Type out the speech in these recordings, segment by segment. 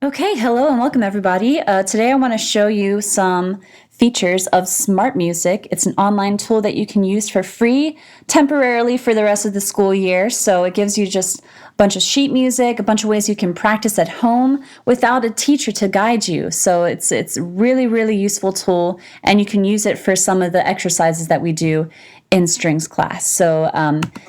Okay, hello and welcome everybody. Today I want to show you some features of SmartMusic. It's an online tool that you can use for free temporarily for the rest of the school year. So it gives you just a bunch of sheet music, a bunch of ways you can practice at home without a teacher to guide you. So it's a really useful tool, and you can use it for some of the exercises that we do in strings class. So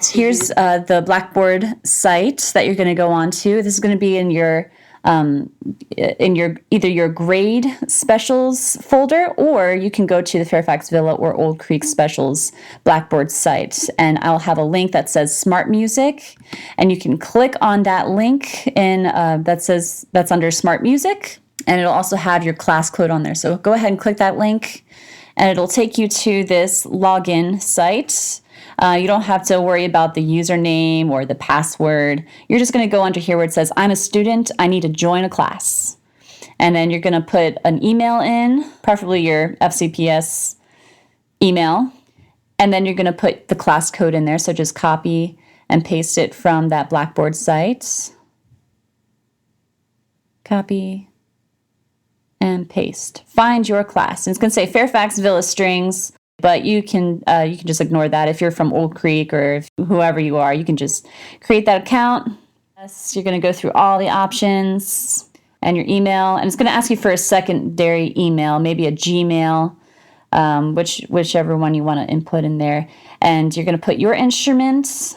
here's the Blackboard site that you're going to go on to. This is going to be in your either your grade specials folder, or you can go to the Fairfax Villa or Old Creek Specials Blackboard site, and I'll have a link that says SmartMusic, and you can click on that link in that's under SmartMusic, and it'll also have your class code on there. So go ahead and click that link, and it'll take you to this login site. You don't have to worry about the username or the password. You're just going to go under here where it says, I'm a student, I need to join a class. And then you're going to put an email in, preferably your FCPS email. And then you're going to put the class code in there. So just copy and paste it from that Blackboard site. Copy and paste. Find your class. And it's going to say Fairfax Villa Strings. But you can just ignore that. If you're from Old Creek or if whoever you are, you can just create that account. You're going to go through all the options and your email, and it's going to ask you for a secondary email, maybe a Gmail, whichever one you want to input in there. And you're going to put your instruments.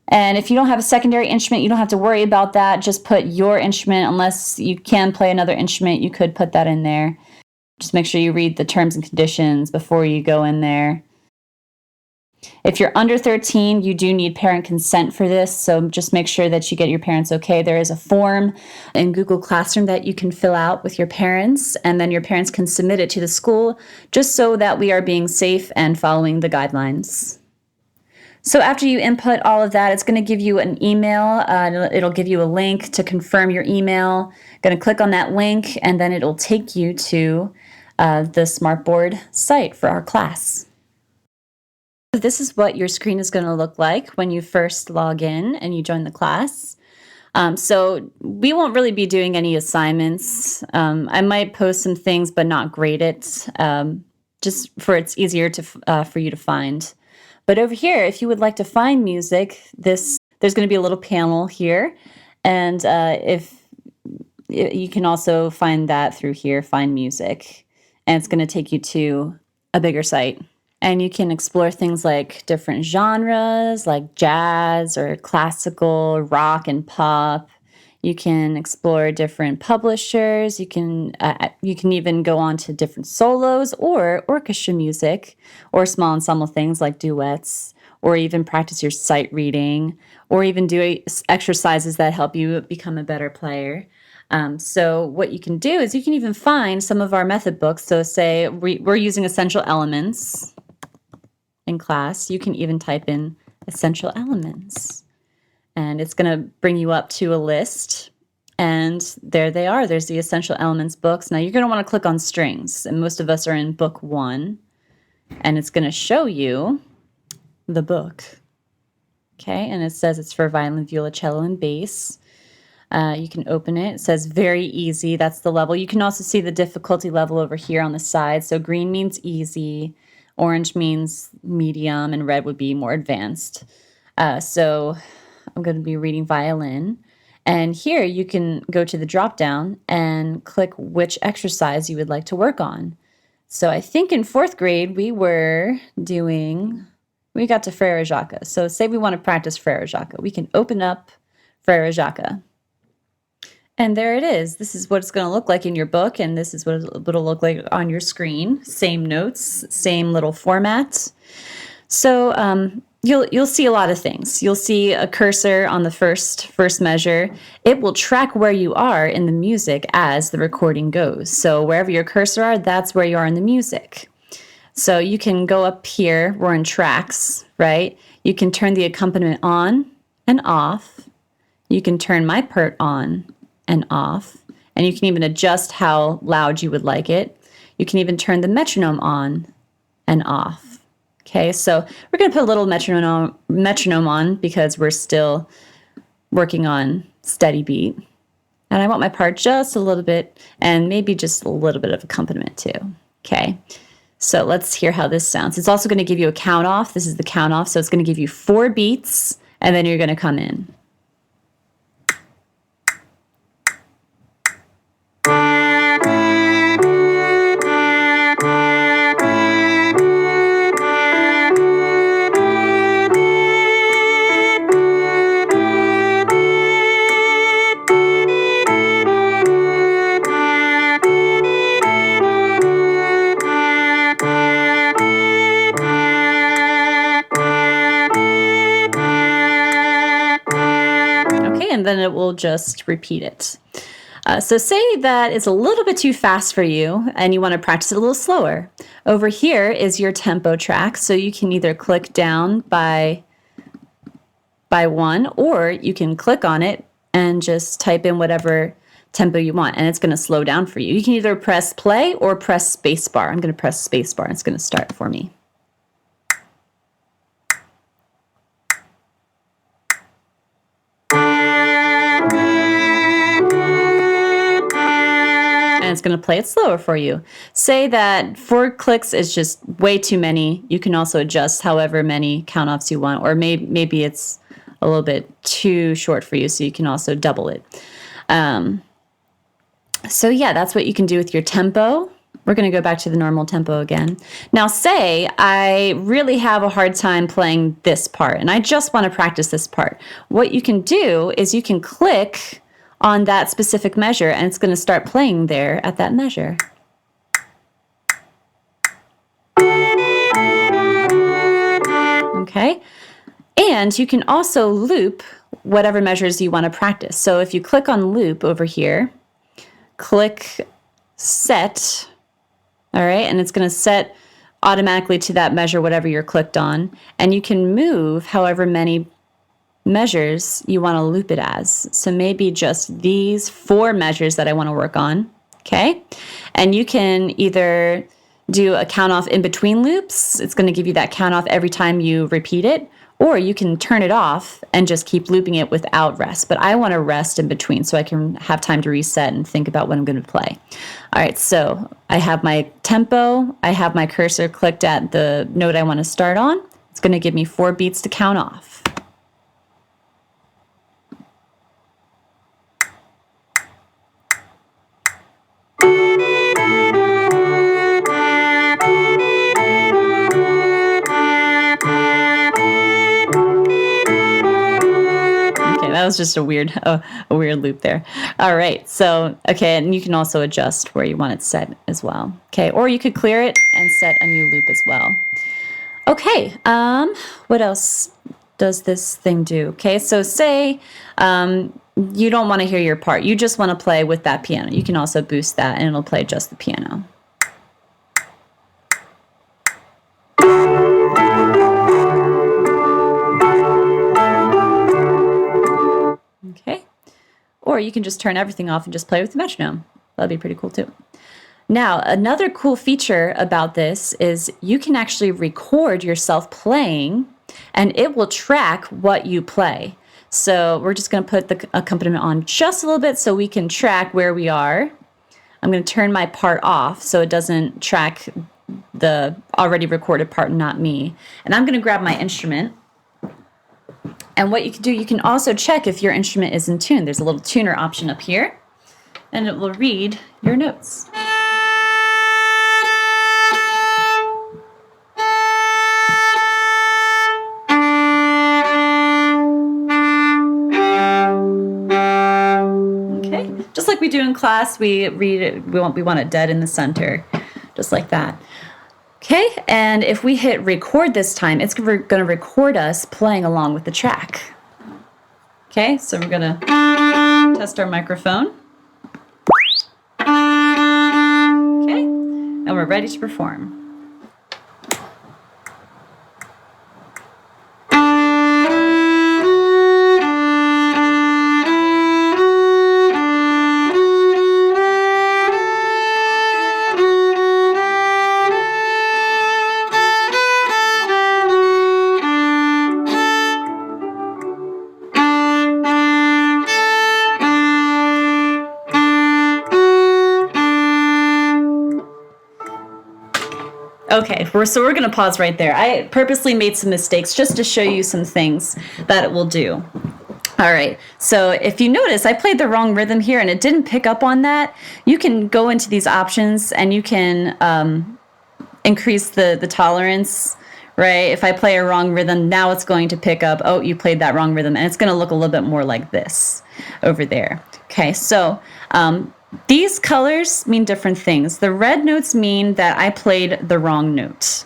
And if you don't have a secondary instrument, you don't have to worry about that. Just put your instrument. Unless you can play another instrument, you could put that in there. Just make sure you read the terms and conditions before you go in there. If you're under 13, you do need parent consent for this, so just make sure that you get your parents okay. There is a form in Google Classroom that you can fill out with your parents, and then your parents can submit it to the school, just so that we are being safe and following the guidelines. So after you input all of that, it's going to give you an email. It'll give you a link to confirm your email. Going to click on that link, and then it'll take you to the Smartboard site for our class. This is what your screen is going to look like when you first log in and you join the class. So we won't really be doing any assignments. I might post some things, but not grade it, just for it's easier for you to find. But over here, if you would like to find music, there's going to be a little panel here, and if you can also find that through here, find music. And it's going to take you to a bigger site. And you can explore things like different genres, like jazz or classical, rock and pop. You can explore different publishers. You can even go on to different solos or orchestra music, or small ensemble things like duets, or even practice your sight reading, or even do exercises that help you become a better player. So what you can do is you can even find some of our method books. So say we're using essential elements in class. You can even type in essential elements, and it's going to bring you up to a list. And there they are. There's the essential elements books. Now you're going to want to click on strings, and most of us are in book 1, and it's going to show you the book. Okay, and it says it's for violin, viola, cello, and bass. You can open it. It says very easy. That's the level. You can also see the difficulty level over here on the side. So green means easy, orange means medium, and red would be more advanced. So I'm going to be reading violin. And here you can go to the drop down and click which exercise you would like to work on. So I think in 4th grade we got to Frere Jacques. So say we want to practice Frere Jacques. We can open up Frere Jacques. And there it is. This is what it's going to look like in your book, and this is what it'll look like on your screen. Same notes, same little format. So you'll see a lot of things. You'll see a cursor on the first measure. It will track where you are in the music as the recording goes. So wherever your cursor are, that's where you are in the music. So you can go up here. We're in tracks, right? You can turn the accompaniment on and off. You can turn my part on and off, and you can even adjust how loud you would like it. You can even turn the metronome on and off. Okay, so we're going to put a little metronome on because we're still working on steady beat. And I want my part just a little bit, and maybe just a little bit of accompaniment too. Okay, so let's hear how this sounds. It's also going to give you a count off. This is the count off, so it's going to give you 4 beats, and then you're going to come in. And then it will just repeat it. So say that it's a little bit too fast for you and you want to practice it a little slower. Over here is your tempo track, so you can either click down by 1, or you can click on it and just type in whatever tempo you want, and it's going to slow down for you. You can either press play or press spacebar. I'm going to press spacebar. It's going to start for me. And it's going to play it slower for you. Say that 4 clicks is just way too many. You can also adjust however many count-offs you want, or maybe it's a little bit too short for you, so you can also double it. So yeah, that's what you can do with your tempo. We're going to go back to the normal tempo again. Now say I really have a hard time playing this part, and I just want to practice this part. What you can do is you can click on that specific measure, and it's going to start playing there at that measure. Okay, and you can also loop whatever measures you want to practice. So if you click on loop over here, click set, all right, and it's going to set automatically to that measure, whatever you're clicked on, and you can move however many measures you want to loop it as. So maybe just these 4 measures that I want to work on, okay? And you can either do a count off in between loops. It's going to give you that count off every time you repeat it, or you can turn it off and just keep looping it without rest. But I want to rest in between so I can have time to reset and think about what I'm going to play. All right, so I have my tempo. I have my cursor clicked at the note I want to start on. It's going to give me 4 beats to count off. That was just a weird loop there. All right, so, okay, and you can also adjust where you want it set as well. Okay, or you could clear it and set a new loop as well. Okay, what else does this thing do? Okay, so say you don't want to hear your part. You just want to play with that piano. You can also boost that, and it'll play just the piano. Okay, or you can just turn everything off and just play with the metronome. That'd be pretty cool too. Now, another cool feature about this is you can actually record yourself playing, and it will track what you play. So we're just going to put the accompaniment on just a little bit so we can track where we are. I'm going to turn my part off so it doesn't track the already recorded part, not me. And I'm going to grab my instrument. And what you can do, you can also check if your instrument is in tune. There's a little tuner option up here, and it will read your notes. Okay, just like we do in class, we read it. We want it dead in the center, just like that. Okay, and if we hit record this time, it's going to record us playing along with the track. Okay, so we're going to test our microphone. Okay, and we're ready to perform. Okay, so we're going to pause right there. I purposely made some mistakes just to show you some things that it will do. All right, so if you notice, I played the wrong rhythm here and it didn't pick up on that. You can go into these options and you can increase the tolerance, right? If I play a wrong rhythm, now it's going to pick up, oh, you played that wrong rhythm, and it's going to look a little bit more like this over there. Okay, so these colors mean different things. The red notes mean that I played the wrong note.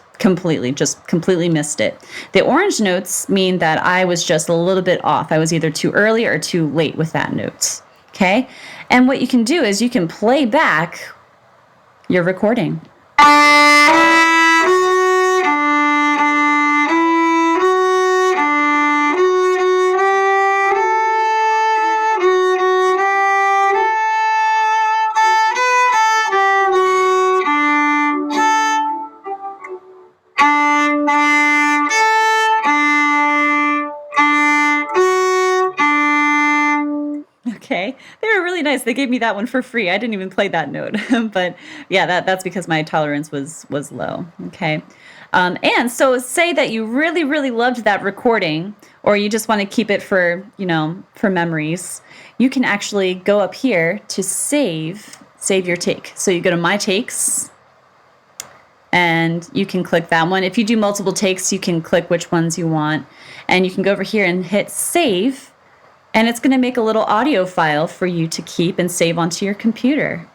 Just completely missed it. The orange notes mean that I was just a little bit off. I was either too early or too late with that note. Okay? And what you can do is you can play back your recording. Okay, they were really nice. They gave me that one for free. I didn't even play that note, but yeah, that's because my tolerance was low. Okay, and so say that you really really loved that recording, or you just want to keep it for for memories. You can actually go up here to save your take. So you go to My Takes, and you can click that one. If you do multiple takes, you can click which ones you want, and you can go over here and hit Save. And it's going to make a little audio file for you to keep and save onto your computer.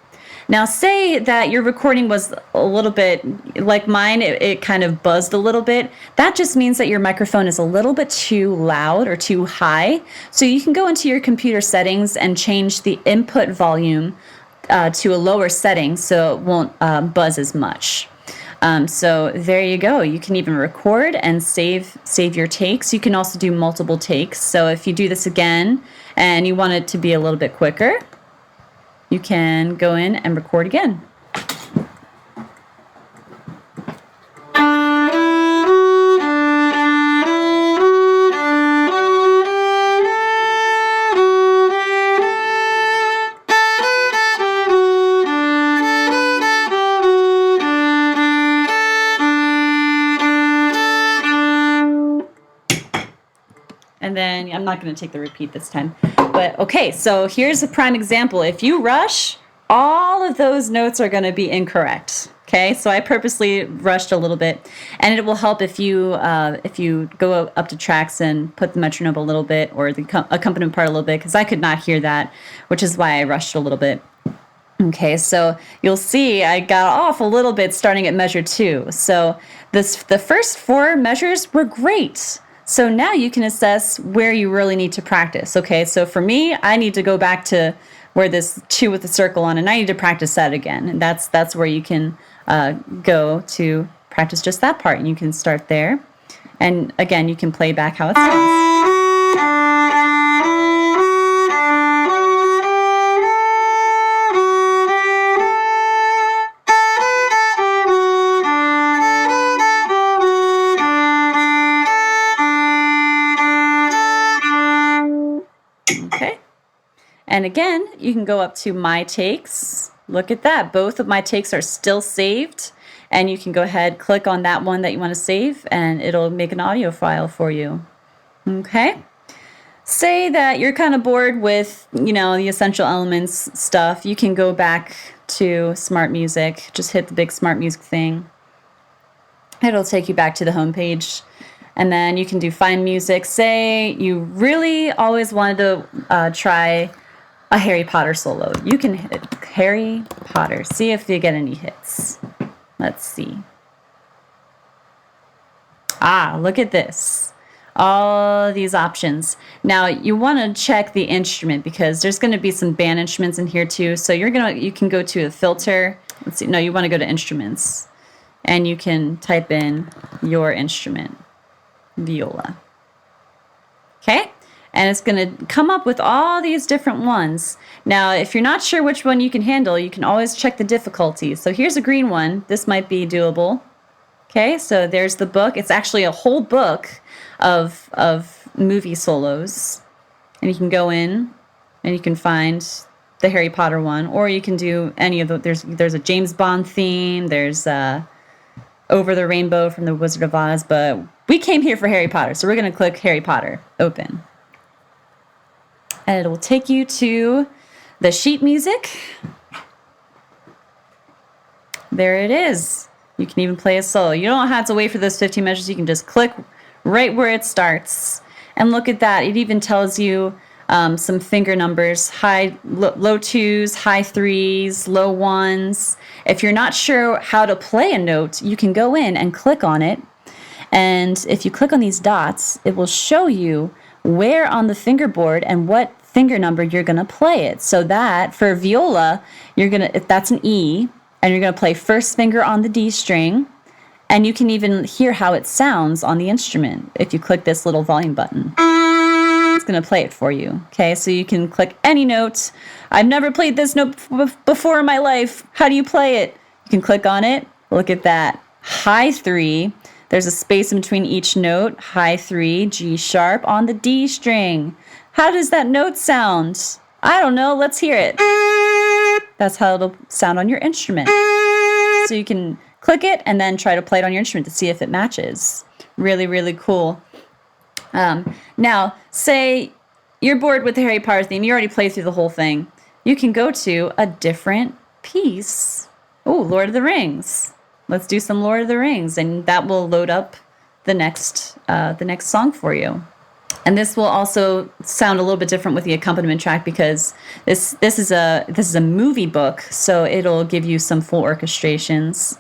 Now, say that your recording was a little bit like mine, it kind of buzzed a little bit. That just means that your microphone is a little bit too loud or too high. So you can go into your computer settings and change the input volume to a lower setting so it won't buzz as much. So there you go. You can even record and save your takes. You can also do multiple takes. So if you do this again and you want it to be a little bit quicker, you can go in and record again. And then I'm not going to take the repeat this time. But okay, so here's a prime example. If you rush, all of those notes are going to be incorrect. Okay, so I purposely rushed a little bit, and it will help if you go up to tracks and put the metronome a little bit or the accompaniment part a little bit, because I could not hear that, which is why I rushed a little bit. Okay, so you'll see I got off a little bit starting at measure 2. So the first 4 measures were great. So now you can assess where you really need to practice. Okay, so for me, I need to go back to where this 2 with the circle on, and I need to practice that again. And that's where you can go to practice just that part. And you can start there. And again, you can play back how it sounds. And again, you can go up to My Takes. Look at that. Both of my takes are still saved. And you can go ahead, click on that one that you want to save, and it'll make an audio file for you. Okay? Say that you're kind of bored with, the essential elements stuff. You can go back to SmartMusic. Just hit the big SmartMusic thing. It'll take you back to the home page. And then you can do Find Music. Say you really always wanted to try a Harry Potter solo. You can hit Harry Potter. See if you get any hits. Let's see. Look at this. All these options. Now you want to check the instrument because there's going to be some band instruments in here too. So you can go to a filter. Let's see. No, you want to go to instruments, and you can type in your instrument, viola. Okay? And it's going to come up with all these different ones. Now, if you're not sure which one you can handle, you can always check the difficulty. So here's a green one. This might be doable. Okay, so there's the book. It's actually a whole book of movie solos. And you can go in and you can find the Harry Potter one, or you can do any of the, there's a James Bond theme, there's Over the Rainbow from the Wizard of Oz, but we came here for Harry Potter, so we're going to click Harry Potter, open. And it will take you to the sheet music. There it is. You can even play a solo. You don't have to wait for those 15 measures. You can just click right where it starts. And look at that. It even tells you some finger numbers, low twos, high threes, low ones. If you're not sure how to play a note, you can go in and click on it. And if you click on these dots, it will show you where on the fingerboard and what finger number you're going to play it. So that for viola, that's an E, and you're going to play first finger on the D string. And you can even hear how it sounds on the instrument if you click this little volume button. It's going to play it for you. Okay, so you can click any note. I've never played this note before in my life. How do you play it? You can click on it. Look at that. High 3. There's a space in between each note. High 3, G sharp on the D string. How does that note sound? I don't know. Let's hear it. That's how it'll sound on your instrument. So you can click it and then try to play it on your instrument to see if it matches. Really, really cool. Now, say you're bored with the Harry Potter theme. You already played through the whole thing. You can go to a different piece. Oh, Lord of the Rings. Let's do some Lord of the Rings, and that will load up the next song for you. And this will also sound a little bit different with the accompaniment track because this is a movie book, so it'll give you some full orchestrations.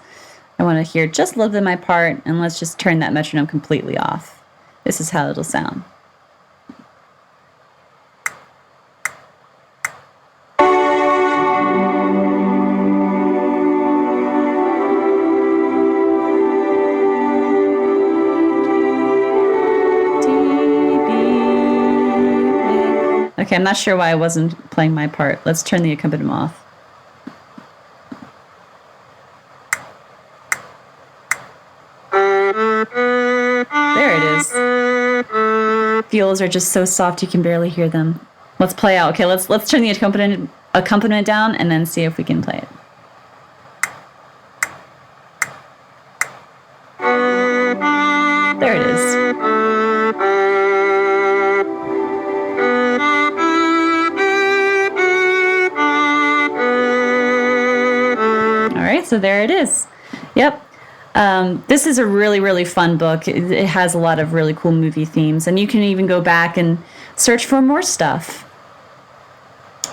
I want to hear just a little bit of my part, and let's just turn that metronome completely off. This is how it'll sound. Okay, I'm not sure why I wasn't playing my part. Let's turn the accompaniment off. There it is. Violas are just so soft you can barely hear them. Let's play out. Okay, let's turn the accompaniment down and then see if we can play it. There it is. All right, so there it is. Yep. This is a really, really fun book. It has a lot of really cool movie themes, and you can even go back and search for more stuff.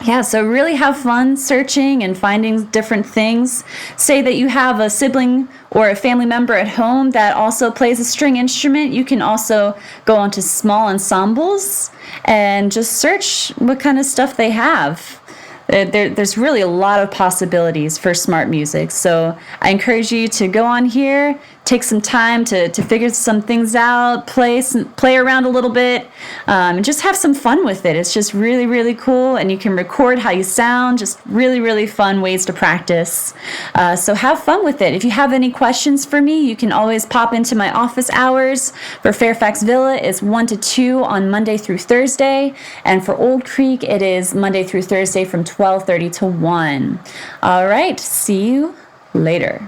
Yeah, so really have fun searching and finding different things. Say that you have a sibling or a family member at home that also plays a string instrument. You can also go onto small ensembles and just search what kind of stuff they have. There's really a lot of possibilities for SmartMusic. So I encourage you to go on here, take some time to figure some things out, play around a little bit, and just have some fun with it. It's just really, really cool, and you can record how you sound. Just really, really fun ways to practice. So have fun with it. If you have any questions for me, you can always pop into my office hours. For Fairfax Villa, it's 1 to 2 on Monday through Thursday, and for Old Creek, it is Monday through Thursday from 12:30 to 1. All right, see you later.